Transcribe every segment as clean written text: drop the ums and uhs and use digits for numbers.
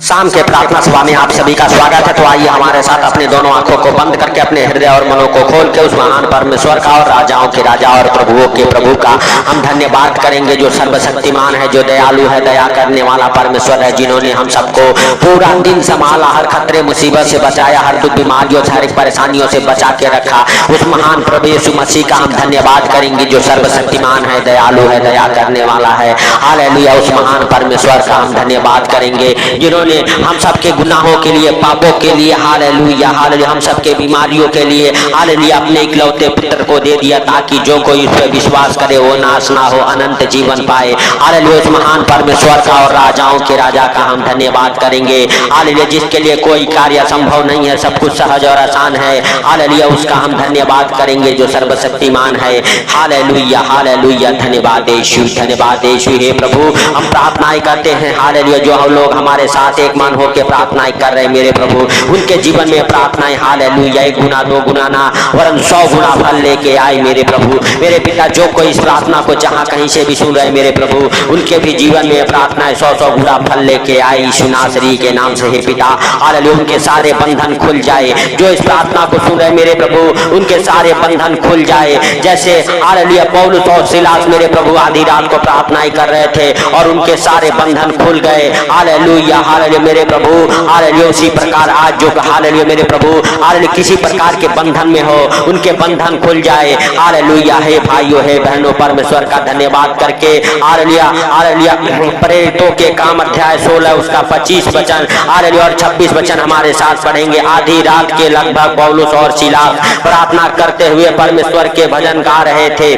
शाम के प्रार्थना सभा में आप सभी का स्वागत है। तो आइए हमारे साथ अपने दोनों आंखों को बंद करके अपने हृदय और मनों को खोल के उस महान परमेश्वर का और राजाओं के राजा और प्रभुओं के प्रभु का हम धन्यवाद करेंगे, जो सर्वशक्तिमान है, जो दयालु है, दया करने वाला परमेश्वर है, जिन्होंने हम सबको पूरा दिन संभाला, हर खतरे मुसीबत से बचाया, हर दुख बीमारियों शारीरिक परेशानियों से बचा के रखा। उस महान प्रभु यीशु मसीह का हम धन्यवाद करेंगे, जो सर्वशक्तिमान है, दयालु है, दया करने वाला है। हालेलुया। उस महान परमेश्वर का हम धन्यवाद करेंगे, जिन्होंने हम सबके गुनाहों के लिए, पापों के लिए, हालेलुया हालेलुया, हम सबके बीमारियों के लिए, हालेलुया, अपने इकलौते पुत्र को दे दिया ताकि जो कोई उस पर विश्वास करे वो नाश ना हो, अनंत जीवन पाए। हालेलुया। उस महान परमेश्वर का और राजाओं के राजा का हम धन्यवाद करेंगे, हालेलुया, जिसके लिए कोई कार्य संभव नहीं है, सब कुछ सहज और आसान है। हालेलुया। उसका हम धन्यवाद करेंगे, जो सर्वशक्तिमान है। Hallelujah hallelujah. धन्यवाद यीशु, धन्यवाद यीशु। हे प्रभु, हम प्रार्थनाएं करते हैं, हालेलुया, जो हम लोग हमारे साथ एक मन होकर प्रार्थनाएं कर रहे हैं मेरे प्रभु, उनके जीवन में प्रार्थनाएं, हालेलुया, 1 गुना 2 गुना ना वरन 100 गुना फल लेके आए मेरे प्रभु। मेरे पिता, जो कोई इस प्रार्थना को जहां कहीं से भी सुन रहे मेरे प्रभु, उनके भी जीवन में प्रार्थनाएं 100 गुना फल लेके आए यीशु नासरी के नाम से। हे पिता, हालेलुया, उनके सारे बंधन खुल जाए, जो इस प्रार्थना को सुन रहे मेरे प्रभु, उनके सारे बंधन खुल जाए। जैसे हालेलुया पौलुस और सिलास मेरे प्रभु आधी रात को प्रार्थनाएं कर रहे थे और उनके सारे बंधन खुल गए। हालेलुया हालेलुया मेरे प्रभु, हालेलुया, उसी प्रकार आज जो हालेलुया मेरे प्रभु, हालेलुया, किसी प्रकार के बंधन में हो, उनके बंधन खुल जाए। हालेलुया। हे भाइयों, हे बहनों, परमेश्वर का धन्यवाद करके, हालेलुया हालेलुया, प्रेरितों के काम अध्याय 16 उसका 25 वचन, हालेलुया, और 26 वचन हमारे साथ पढ़ेंगे। आधी रात के लगभग पौलुस और सिलास प्रार्थना करते हुए परमेश्वर के भजन गा रहे थे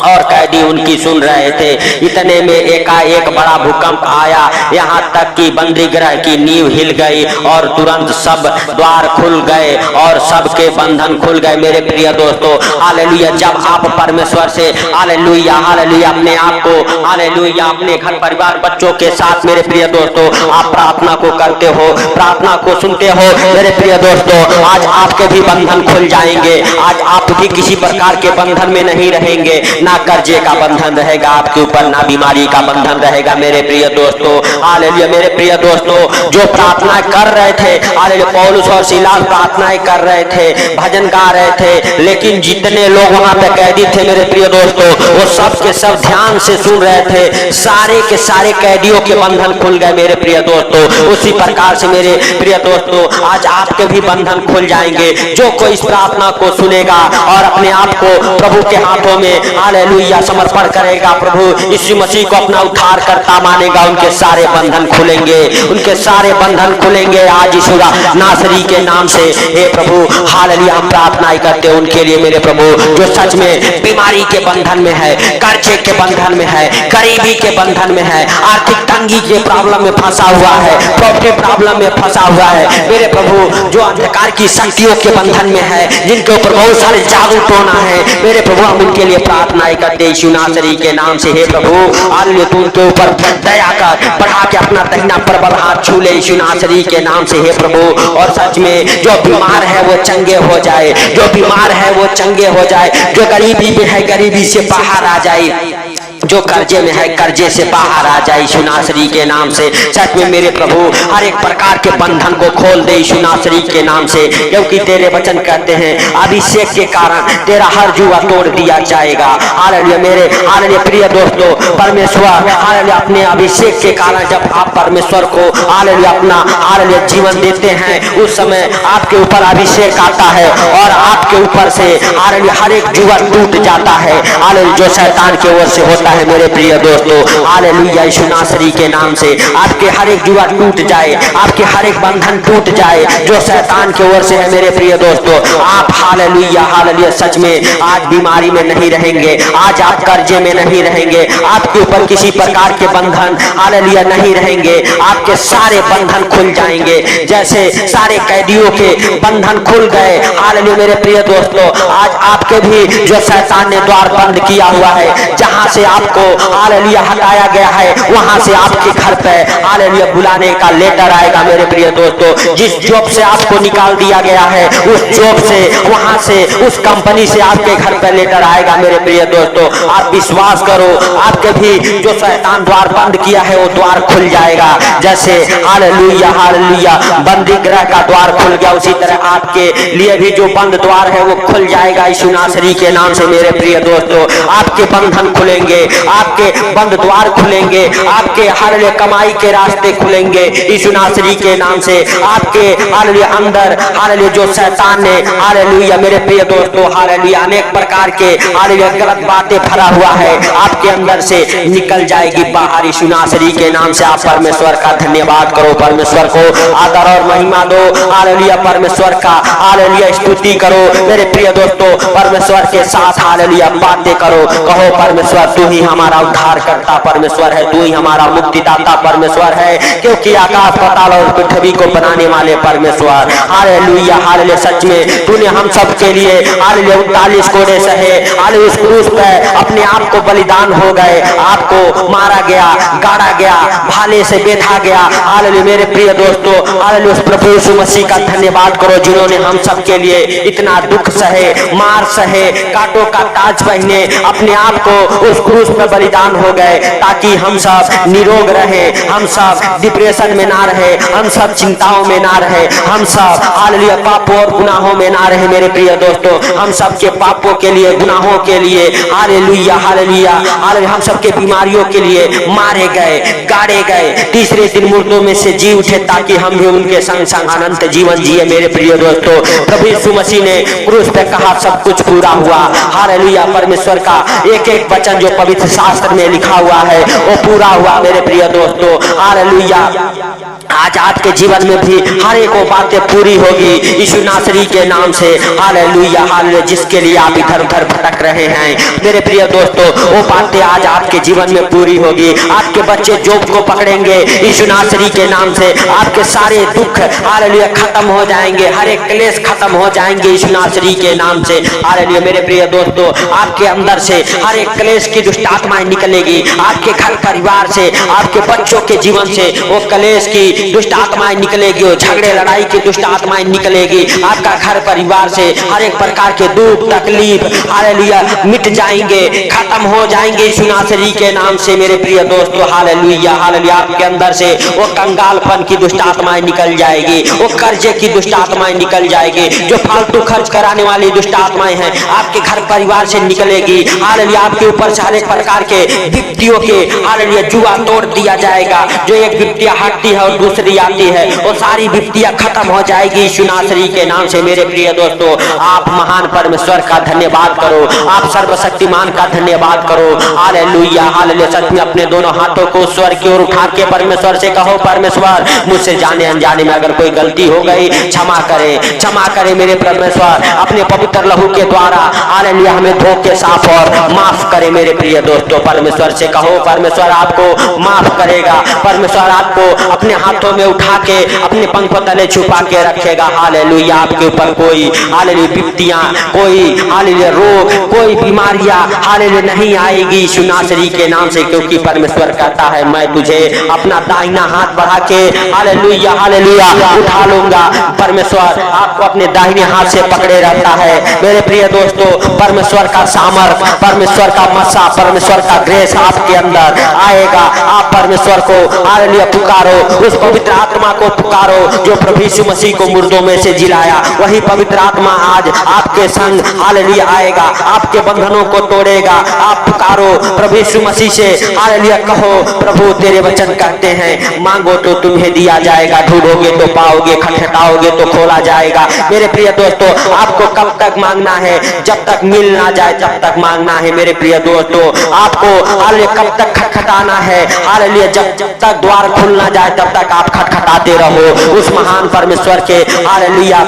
और कैदी उनकी सुन रहे थे। इतने में एकाएक बड़ा भूकंप आया, यहाँ तक कि बंदी गृह की नींव हिल गई और तुरंत सब द्वार खुल गए और सबके बंधन खुल गए। मेरे प्रिय दोस्तों, हालेलुया, जब आप परमेश्वर से हालेलुया हालेलुया अपने आप को, हालेलुया, अपने घर परिवार बच्चों के साथ मेरे प्रिय दोस्तों आप प्रार्थना को करते हो, प्रार्थना को सुनते हो, मेरे प्रिय दोस्तों, आज आपके भी बंधन खुल जाएंगे। आज आप भी किसी प्रकार के बंधन में नहीं रहेंगे, ना कर्जे का बंधन रहेगा आपके ऊपर, ना बीमारी का बंधन रहेगा। मेरे प्रिय दोस्तों, हालेलुया, मेरे प्रिय दोस्तों, जो प्रार्थना कर रहे थे, हालेलुया, पौलुस और सिलास प्रार्थनाएं कर रहे थे, भजन गा रहे थे, लेकिन जितने लोग वहां पे कैदी थे मेरे प्रिय दोस्तों, वो सब के सब ध्यान से सुन रहे थे। सारे के सारे कैदियों के बंधन खुल गए मेरे प्रिय दोस्तों। उसी प्रकार से मेरे प्रिय दोस्तों, आज आपके भी बंधन खुल जाएंगे। जो कोई इस प्रार्थना को सुनेगा और अपने आप को प्रभु के हाथों में हालेलुया समर्पण करेगा, प्रभु यीशु मसीह को अपना उद्धार करता मानेगा, उनके सारे बंधन खुलेंगे, उनके सारे बंधन खुलेंगे आज यीशु नासरी के नाम से। हे प्रभु, हालेलुया, हम प्रार्थनाएं करते हैं उनके लिए मेरे प्रभु, जो सच में बीमारी के बंधन में है, कर्जे के बंधन में है, गरीबी के बंधन में है, आर्थिक तंगी के प्रॉब्लम में फंसा हुआ है, प्रॉपर्टी प्रॉब्लम में फंसा हुआ है मेरे प्रभु, जो अंधकार की शक्तियों के बंधन में है, जिनके ऊपर बहुत सारे जागरूक होना है मेरे प्रभु, हम उनके लिए प्रार्थनाएं करते हैं यीशु नासरी के नाम से। हे प्रभु, हालेलुया, तू उनके ऊपर दया कर, बढ़ा के अपना दाहिना प्रबल हाथ छू ले यीशु नासरी के नाम से। हे प्रभु, और सच में जो बीमार है वो चंगे हो जाए, जो बीमार है वो चंगे हो जाए, जो गरीबी में है गरीबी से बाहर आ जाए, जो कर्जे में है कर्जे से बाहर आ जाए यीशु नासरी के नाम से। सच में मेरे प्रभु, हर एक प्रकार के बंधन को खोल दे यीशु नासरी के नाम से, क्योंकि तेरे वचन कहते हैं अभिषेक के कारण तेरा हर जुआ तोड़ दिया जाएगा। हालेलुया मेरे हालेलुया प्रिय दोस्तों, परमेश्वर हालेलुया अपने अभिषेक के कारण जब आप परमेश्वर को हालेलुया अपना हालेलुया जीवन देते हैं, उस समय आपके ऊपर अभिषेक आता है और आपके ऊपर से हालेलुया हर एक जुआ टूट जाता है, हालेलुया, जो शैतान की ओर से होता है मेरे प्रिय दोस्तों। हालेलुया, यीशु नासरी के नाम से आपके हर एक जुआ टूट जाए, आपके हर एक बंधन टूट जाए जो शैतान की ओर से है मेरे प्रिय दोस्तों। आप हालेलुया हालेलुया सच में आज बीमारी में नहीं रहेंगे, आज आप कर्जे में नहीं रहेंगे, आपके ऊपर किसी प्रकार के बंधन हालेलुया नहीं रहेंगे, आपके सारे बंधन खुल जाएंगे, जैसे सारे कैदियों के बंधन खुल गए। हालेलुया मेरे प्रिय दोस्तों, आज आपके भी जो शैतान ने द्वार बंद किया हुआ है, जहां से आपको हालेलुया हटाया गया है, वहां से आपके घर पे हालेलुया बुलाने का लेटर आएगा मेरे प्रिय दोस्तों। जिस जॉब से आपको निकाल दिया गया है, उस जॉब से, वहां से, उस कंपनी से आपके घर पे लेटर आएगा मेरे प्रिय दोस्तों। आप विश्वास करो, आपके भी जो शैतान द्वार बंद किया है वो द्वार खुल जाएगा। जैसे हालेलुया हालेलुया बंदी ग्रह का द्वार खुल गया, उसी तरह आपके लिए भी जो बंद द्वार है वो खुल जाएगा यीशु नासरी के नाम से मेरे प्रिय दोस्तों। आपके बंधन खुलेंगे, आपके बंद द्वार खुलेंगे, आपके हालेलुया कमाई के रास्ते खुलेंगे यीशु नासरी के नाम से। आपके हालेलुया अंदर हालेलुया जो शैतान ने हालेलुया मेरे प्रिय दोस्तों हालेलुया अनेक प्रकार के हालेलुया गलत बातें भरा हुआ है, आपके अंदर से निकल जाएगी बाहर यीशु नासरी के नाम से। आप परमेश्वर का धन्यवाद करो, परमेश्वर को आदर और महिमा दो, हालेलुया परमेश्वर का हालेलुया स्तुति करो मेरे प्रिय दोस्तों। परमेश्वर के साथ हालेलुया बातें करो, कहो परमेश्वर तू ही हमारा उद्धार करता परमेश्वर है, तू ही हमारा मुक्तिदाता परमेश्वर है, क्योंकि आकाश पाताल और पृथ्वी को बनाने वाले परमेश्वर हालेलुया हालेलुया सच में तूने हम सब के लिए हालेलुया 39 कोड़े सहे, हालेलुया उस क्रूस पे अपने आप को बलिदान हो गए, आपको मारा गया, गाड़ा गया, भाले से बेधा गया। हालेलुया मेरे प्रिय दोस्तों हालेलुया उस प्रभु यीशु मसीह का धन्यवाद करो जिन्होंने हम सब के लिए इतना दुख सहे, मार सहे, कांटों का ताज पहने अपने आप को उस क्रूस पे बलिदान हो गए, ताकि हम सब निरोग रहे, हम सब डिप्रेशन में ना रहे, हम सब चिंताओं में ना रहे, हम सब हालेलुया पापों और गुनाहों में ना रहे मेरे प्रिय दोस्तों। हम सब के पापों के लिए, गुनाहों के लिए हालेलुया हालेलुया हालेलुया हम सब के बीमारियों के लिए मारे गए, गाड़े गए, तीसरे दिन मुर्दों में से जी उठे ताकि हम भी उनके संग संग अनंत जीवन जिए मेरे प्रिय दोस्तों। प्रभु यीशु मसीह ने क्रूस पे कहा सब कुछ पूरा हुआ। हालेलुया परमेश्वर का एक एक वचन जो पवित्र शास्त्र में लिखा हुआ है वो पूरा हुआ मेरे प्रिय दोस्तों। हालेलुया आज आपके जीवन में भी हर एक वो बातें पूरी होगी यीशु नासरी के नाम से। हालेलुया हालेलुया जिसके लिए आप इधर उधर भटक रहे हैं मेरे प्रिय दोस्तों, वो बातें आज आपके जीवन में पूरी होगी। आपके बच्चे जॉब को पकड़ेंगे यीशु नासरी के नाम से, आपके सारे दुख हालेलुया खत्म हो जाएंगे, हर एक क्लेश खत्म हो जाएंगे यीशु नासरी के नाम से। हालेलुया मेरे प्रिय दोस्तों आपके अंदर से हर एक क्लेश की दुष्ट आत्माएं निकलेगी, आपके घर परिवार से, आपके बच्चों के जीवन से वो क्लेश की दुष्ट आत्माएं निकलेगी, वो झगड़े लड़ाई की दुष्ट आत्माएं निकलेगी। आपका घर परिवार से हर एक प्रकार के दुख तकलीफ हालेलुया मिट जाएंगे, खत्म हो जाएंगे यीशु नासरी के नाम से मेरे प्रिय दोस्तों। हालेलुया हालेलुया आपके अंदर से वो कंगालपन की दुष्ट आत्माएं निकल जाएगी, वो कर्जे की दुष्ट आत्माएं निकल जाएगी, जो फालतू खर्च कराने वाली दुष्ट आत्माएं हैं आपके घर परिवार से निकलेगी। हालेलुया आपके ऊपर से हर एक प्रकार के विपत्तियों के हालेलुया जुआ तोड़ दिया जाएगा। जो एक विपत्तियां हटती है और दूसरी आती है, वो सारी विपत्तियां खत्म हो जाएगी यीशु नासरी के नाम से मेरे प्रिय दोस्तों। आप महान परमेश्वर का धन्यवाद करो, आप सर्वशक्तिमान का धन्यवाद करो। हालेलुया हालेलुया सच में अपने दोनों हाथों को स्वर की ओर उठा के परमेश्वर से कहो परमेश्वर मुझसे जाने अनजाने में अगर कोई गलती हो गई क्षमा करे, क्षमा करे मेरे परमेश्वर, अपने पवित्र लहू के द्वारा हालेलुया हमें धो के साफ और माफ करे मेरे प्रिय दोस्तों। परमेश्वर से कहो परमेश्वर आपको माफ करेगा, परमेश्वर आपको अपने हाथों में उठा के अपने पंखों तले छुपा के रखेगा। हालेलुया आपके ऊपर कोई हालेलुया विपत्तियां, कोई हालेलुया रोग, कोई बीमारियां हालेलुया नहीं आएगी यीशु नासरी के नाम से, क्योंकि परमेश्वर कहता है मैं तुझे अपना दाहिना हाथ बढ़ा के हालेलुया हालेलुया उठा लूंगा। परमेश्वर आपको अपने दाहिने हाथ से पकड़े रहता है मेरे प्रिय दोस्तों। परमेश्वर का सामर्थ, परमेश्वर का मसा, परमेश्वर का ग्रेस आपके अंदर आएगा। आप परमेश्वर को हालेलुया पुकारो, उस पवित्र आत्मा को पुकारो जो प्रभु यीशु मसीह को मुर्दों में से जिलाया। वही पवित्र आत्मा आज आपके संग हालेलुया आएगा, आपके बंधनों को तोड़ेगा। आप पुकारो प्रभु यीशु मसीह से हालेलुया कहो प्रभु तेरे वचन कहते हैं मांगो तो तुम्हें दिया जाएगा, ढूंढोगे तो पाओगे, खटखटाओगे तो खोला जाएगा। मेरे प्रिय दोस्तों आपको कब तक मांगना है? जब तक मिल ना जाए तब तक मांगना है मेरे प्रिय दोस्तों। आपको हालेलुया कब तक खटखटाना है? हालेलुया जब तक द्वार खुल ना जाए तब तक आप खटखटाते रहो। उस महान परमेश्वर के हालेलुया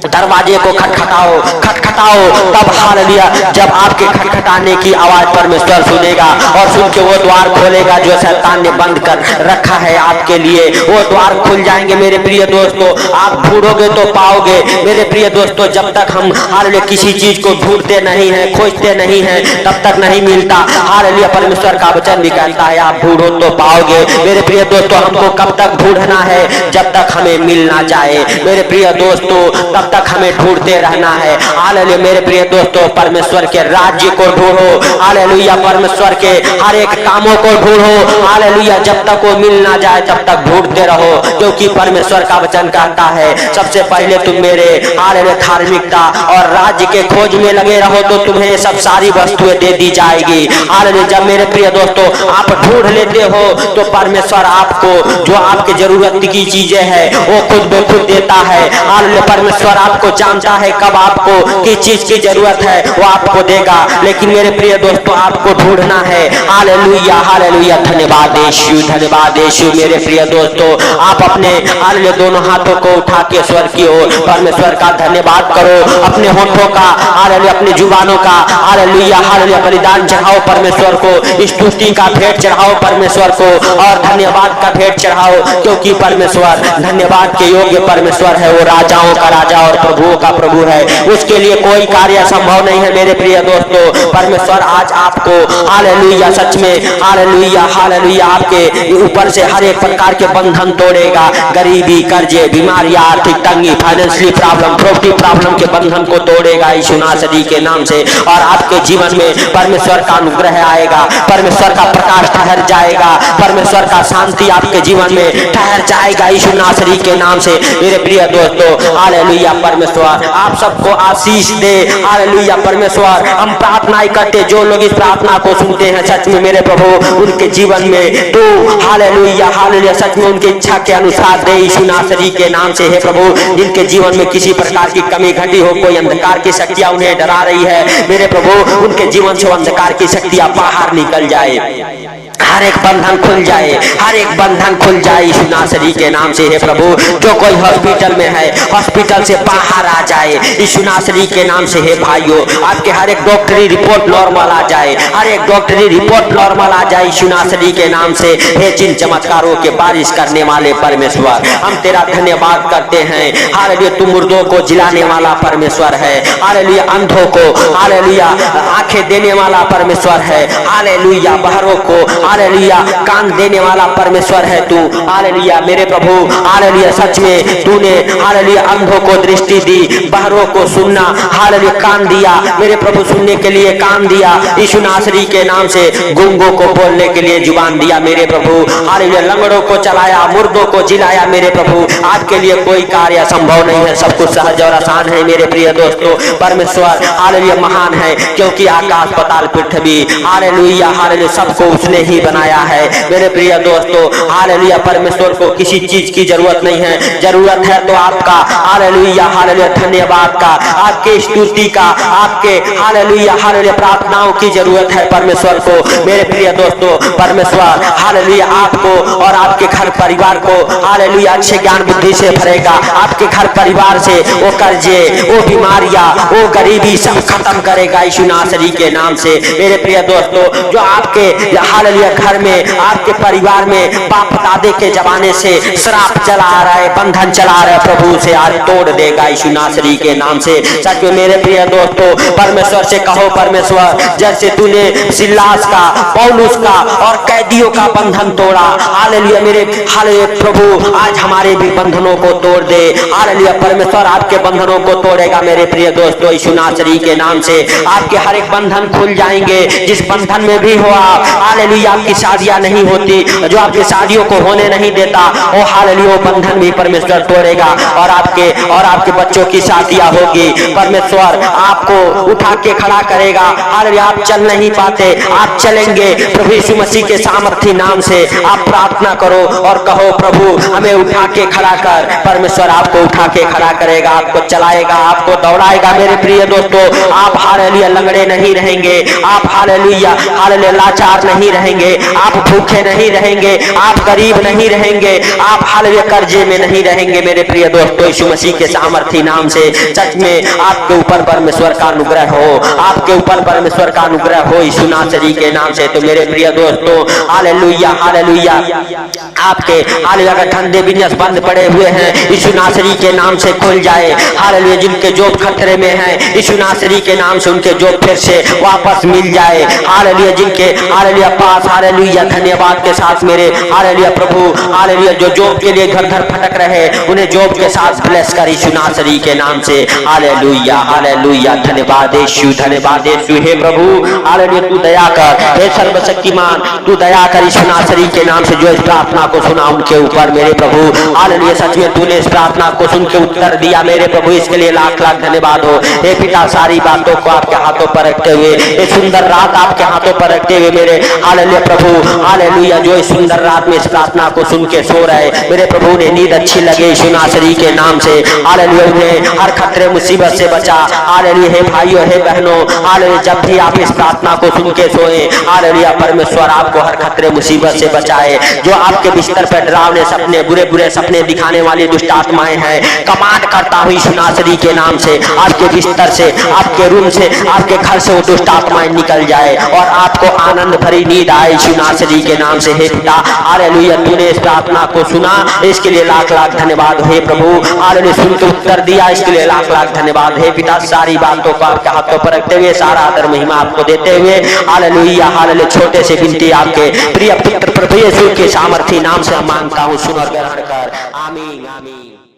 दरवाजे को खटखटाओ, खटखटाओ, तब हालेलुया जब आपके खटखटाने की आवाज परमेश्वर सुनेगा और सुन के वो द्वार खोलेगा जो शैतान ने बंद कर रखा है आपके लिए, वो द्वार खुल जाएंगे मेरे प्रिय दोस्तों। आप ढूंढोगे तो पाओगे मेरे प्रिय दोस्तों। जब तक हम हालेलुया किसी चीज को ढूंढते नहीं है, खोजते नहीं है, तब तक नहीं मिलता मिलता। हालेलुया, परमेश्वर का वचन भी कहता है आप ढूंढो तो पाओगे। मेरे प्रिय दोस्तों, हमको कब तक ढूंढना है? जब तक हमें मिल ना जाए। मेरे प्रिय दोस्तों, तब तक हमें ढूंढते रहना है। हालेलुया, मेरे प्रिय दोस्तों, परमेश्वर के राज्य को ढूंढो। हालेलुया, परमेश्वर के हर एक कामों को ढूंढो। हालेलुया, जब तक वो मिल ना जाए तब तक ढूंढते रहो, क्योंकि परमेश्वर का वचन कहता है सबसे पहले तुम मेरे हालेलुया धार्मिकता और राज्य के खोज में लगे रहो तो तुम्हें सब सारी वस्तुएं दे दी जाएगी। हालेलुया, जब मेरे प्रिय दोस्तों आप ढूंढ लेते हो तो परमेश्वर आपको जो आपके जरूरत की चीजें हैं वो खुद ब खुद देता है। हालेलुया, परमेश्वर आपको जानता है कब आपको किस चीज की जरूरत है, वो आपको देगा। लेकिन मेरे प्रिय दोस्तों आपको ढूंढना है। हालेलुया, हालेलुया, धन्यवाद यीशु, धन्यवाद यीशु। मेरे प्रिय दोस्तों, आप अपने हालेलुया दोनों हाथों को उठा के स्वर की ओर परमेश्वर का धन्यवाद करो। अपने होठों का हालेलुया, अपने जुबानों का हालेलुया, हालेलुया बलिदान चढ़ाओ परमेश्वर को, स्तुति का भेंट चढ़ाओ परमेश्वर को और धन्यवाद का भेंट चढ़ाओ, क्योंकि परमेश्वर धन्यवाद के योग्य परमेश्वर है। वो राजाओं का राजा और प्रभुओं का प्रभु है, उसके लिए कोई कार्य संभव नहीं है। मेरे प्रिय दोस्तों, परमेश्वर आज आपको हालेलुया सच में हालेलुया, हालेलुया आपके ऊपर से हर एक प्रकार के बंधन तोड़ेगा। गरीबी, कर्जे, बीमारियां, आर्थिक तंगी, फाइनेंशियली प्रॉब्लम, प्रॉपर्टी प्रॉब्लम के बंधन को तोड़ेगा यीशु नासरी के नाम से। और आपके जीवन में परमेश्वर का अनुग्रह आएगा, परमेश्वर का प्रकाश ठहर जाएगा, परमेश्वर का शांति आपके जीवन में ठहर जाएगा यीशु नासरी के नाम से। मेरे प्रिय दोस्तों, हालेलुया, परमेश्वर आप सबको आशीष दे। हालेलुया, परमेश्वर हम प्रार्थना करते, जो लोग इस प्रार्थना को सुनते हैं सच में मेरे प्रभु उनके जीवन में तो हालेलुया, हालेलुया सच में उनकी इच्छा के अनुसार दे यीशु नासरी के नाम से। हे प्रभु, जिनके जीवन में किसी प्रकार की कमी घटी हो, कोई अंधकार की शक्तियां उन्हें डरा रही है, मेरे प्रभु उनके जीवन से अंधकार की शक्तियां बाहर निकल जाए, हर एक बंधन खुल जाए, हर एक बंधन खुल जाए यीशु नासरी के नाम से। हे प्रभु, जो कोई हॉस्पिटल में है हॉस्पिटल से बाहर आ जाए यीशु नासरी के नाम से। हे भाइयों, आपके हर एक डॉक्टरी रिपोर्ट नॉर्मल आ जाए, हर एक डॉक्टरी रिपोर्ट नॉर्मल आ जाए यीशु नासरी के नाम से। हे चिन्ह चमत्कारों के बारिश करने वाले परमेश्वर, हम तेरा धन्यवाद करते हैं। हालेलुया, तू मुर्दों को जिलाने वाला परमेश्वर है। हालेलुया, अंधों को हालेलुया आंखें देने वाला परमेश्वर है। हालेलुया, बहरों को हालेलुया कान देने वाला परमेश्वर है तू। हालेलुया, मेरे प्रभु हालेलुया, सच में तूने हालेलुया अंधों को दृष्टि दी, बहरों को सुनना हालेलुया कान दिया, मेरे प्रभु सुनने के लिए कान दिया यीशु नासरी के नाम से। गूंगों को बोलने के लिए जुबान दिया मेरे प्रभु। हालेलुया, लंगड़ों को चलाया, मुर्दों को जिलाया मेरे प्रभु। आपके लिए कोई कार्य संभव नहीं है, सब कुछ सहज और आसान है मेरे प्रिय दोस्तों। परमेश्वर हालेलुया महान है, क्योंकि आकाश पाताल पृथ्वी हालेलुया, हालेलुया सबको उसने ही बनाया है मेरे प्रिय दोस्तों। हालेलुया, परमेश्वर को किसी चीज की जरूरत नहीं है, जरूरत है तो आपका हालेलुया, हालेलुया धन्यवाद का, आपके स्तुति का, आपके हालेलुया, हालेलुया प्रार्थनाओं की जरूरत है परमेश्वर को। मेरे प्रिय दोस्तों, परमेश्वर हालेलुया आपको और आपके घर परिवार को हालेलुया अच्छे ज्ञान बुद्धि से भरेगा। आपके घर परिवार से वो कर्जे, वो बीमारियां, वो गरीबी सब खत्म करेगा यीशु नासरी के नाम से। मेरे प्रिय दोस्तों, जो आपके हालेलुया घर में, आपके परिवार में बाप दादे के जमाने से श्राप चला आ रहा है, बंधन चला आ रहा है, प्रभु से आज तोड़ देगा यीशु नासरी के नाम से। सच में मेरे प्रिय दोस्तों, परमेश्वर से कहो परमेश्वर, जैसे तूने सिलास का, पौलुस का और कैदियों का बंधन तोड़ा, हालेलुया मेरे हालेलुया प्रभु आज हमारे भी बंधनों को तोड़ दे। हालेलुया, परमेश्वर आपके बंधनों को तोड़ेगा मेरे प्रिय दोस्तों यीशु नासरी के नाम से। आपके हर एक बंधन खुल जाएंगे, जिस बंधन में भी हो आप। हालेलुया, आपकी शादियां नहीं होती, जो आपकी शादियों को होने नहीं देता, वो हालेलुया वो बंधन भी परमेश्वर तोड़ेगा और आपके बच्चों की शादियां होगी। परमेश्वर आपको उठा के खड़ा करेगा। हालेलुया, आप चल नहीं पाते, आप चलेंगे प्रभु यीशु मसीह के सामर्थी नाम से। आप प्रार्थना करो और कहो प्रभु हमें उठा के खड़ा कर। परमेश्वर आपको उठा के खड़ा करेगा, आपको चलाएगा, आपको दौड़ाएगा। मेरे प्रिय दोस्तों, आप हालेलुया लंगड़े नहीं रहेंगे, आप हालेलुया हालेलुया लाचार नहीं रहेंगे। रहेंगे, आप भूखे नहीं रहेंगे, आप गरीब नहीं रहेंगे, आप हालवे कर्जे में नहीं रहेंगे। मेरे प्रिय दोस्तों, यीशु मसीह के सामर्थी नाम से सच में आपके ऊपर परमेश्वर का अनुग्रह हो, आपके ऊपर परमेश्वर का अनुग्रह हो यीशु नासरी के नाम से। तो मेरे प्रिय दोस्तों, हालेलुया हालेलुया, आपके हालेलुया का धंधे बिजनेस बंद पड़े हुए हैं, यीशु नासरी के नाम से खुल जाए। हालेलुया, जिनके जॉब खतरे में है, यीशु नासरी के नाम से उनके जॉब फिर से वापस मिल जाए। हालेलुया, जिनके हालेलुया पास हालेलुया धन्यवाद के साथ मेरे हालेलुया प्रभु हालेलुया जो जॉब के लिए घर घर भटक रहे, उन्हें जॉब के साथ ब्लेस कर यीशु नासरी के नाम से। हालेलुया हालेलुया, धन्यवाद यीशु, धन्यवाद यीशु। हे प्रभु हालेलुया, तू दया कर, हे सर्वशक्तिमान तू दया कर यीशु नासरी के नाम से जो इस प्रार्थना को सुना उनके ऊपर मेरे प्रभु हालेलुया। सच में तूने इस प्रार्थना को सुन के उत्तर दिया मेरे प्रभु, इसके लिए लाख लाख धन्यवाद हो। हे पिता, सारी बातों को आपके हाथों पर रखते हुए, ये सुंदर रात आपके हाथों पर रखते हुए मेरे हालेलुया प्रभु हालेलुया जो इस सुंदर रात में इस प्रार्थना को सुन के सो रहे मेरे प्रभु ने नींद अच्छी लगे यीशु नासरी के नाम से। हालेलुया, उन्हें हर खतरे मुसीबत से बचा। हालेलुया, हे भाइयों हे बहनों, हालेलुया जब भी आप इस प्रार्थना को सुन के सोए, हालेलुया परमेश्वर आपको हर खतरे मुसीबत से बचाए। जो आपके बिस्तर पर डरावने सपने, बुरे बुरे सपने दिखाने वाली दुष्ट आत्माएं हैं, कमांड करता हूं यीशु नासरी के नाम से, आपके बिस्तर से, आपके रूम से, आपके घर से वो दुष्ट आत्माएं निकल जाए और आपको आनंद भरी नींद आए यीशु नासरी के नाम से। हे पिता हालेलुया, तूने इस प्रार्थना को सुना, इसके लिए लाख लाख धन्यवाद। हे प्रभु हालेलुया, सुन के उत्तर दिया, इसके लिए लाख लाख धन्यवाद। हे पिता, सारी बातों को आपके हाथों पर रखते हुए, सारा आदर महिमा आपको देते हुए हालेलुया हालेलुया छोटे से विनती आपके प्रिय पुत्र प्रभु यीशु के सामर्थी नाम से मांगता हूँ, सुन और ग्रहण कर। आमीन आमीन।